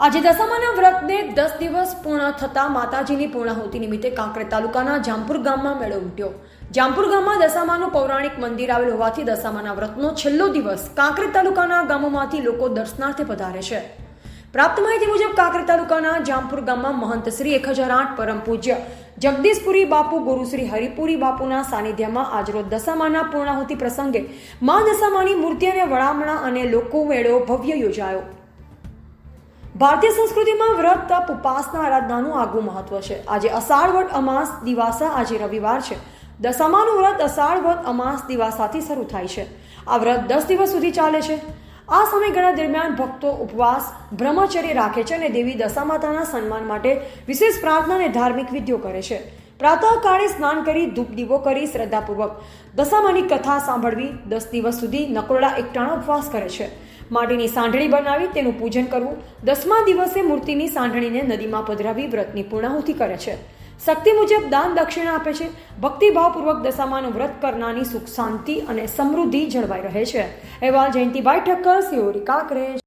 આજે દશામાના વ્રતને 10 દિવસ પૂર્ણ થતા માતાજીની પૂર્ણાહુતિ નિમિત્તે કાંકરેજ તાલુકાના જામપુર ગામમાં મેળો ઉમટ્યો। જામપુર ગામમાં દશામાનું પૌરાણિક મંદિર આવેલ હોવાથી દશામાના વ્રતનો છેલ્લો દિવસ કાંકરેજ તાલુકાના ગામોમાંથી લોકો દર્શનાર્થે પધારે છે। પ્રાપ્ત માહિતી મુજબ કાંકરેજ તાલુકાના જામપુર ગામમાં મહંત શ્રી 1008 પરમ પૂજ્ય જગદીશપુરી બાપુ ગુરુ શ્રી હરિપુરી બાપુના સાનિધ્યમાં આજરોજ દશામાના પૂર્ણાહુતિ પ્રસંગે મા દશામાની મૂર્તિ અને વડામણા અને લોકો મેળો ભવ્ય યોજાયો। ભારતીય સંસ્કૃતિમાં વ્રત તપ ઉપાસના આરાધનાનું આગવું મહત્વ છે। આજે અષાઢ વદ અમાસ દિવાસા આજે રવિવાર છે। દશામાનું વ્રત અષાઢ વદ અમાસ દિવાસાથી શરૂ થાય છે। આ વ્રત 10 દિવસ સુધી ચાલે છે। આ સમયગાળા દરમિયાન ભક્તો ઉપવાસ બ્રહ્મચર્ય રાખે છે અને દેવી દશામાતાના સન્માન માટે વિશેષ પ્રાર્થના અને ધાર્મિક વિધિઓ કરે છે। પ્રાતઃકાળે સ્નાન કરી ધૂપ દીવો કરી શ્રદ્ધાપૂર્વક દશામાની કથા સાંભળવી 10 દિવસ સુધી નકોરડા એકટાણા ઉપવાસ કરે છે। માટીની સાંઢળી બનાવી તેનું પૂજન કરવું। 10મા દિવસે મૂર્તિની સાંઢળીને નદીમાં પધરાવી વ્રતની પૂર્ણાહુતિ કરે છે। શક્તિ મુજબ દાન દક્ષિણા આપે છે। ભક્તિભાવપૂર્વક દશામાનું વ્રત કરનારની સુખ શાંતિ અને સમૃદ્ધિ જળવાઈ રહે છે। અહેવાલ જયંતિભાઈ ઠક્કર, સિયોરી, કાંકરેજ।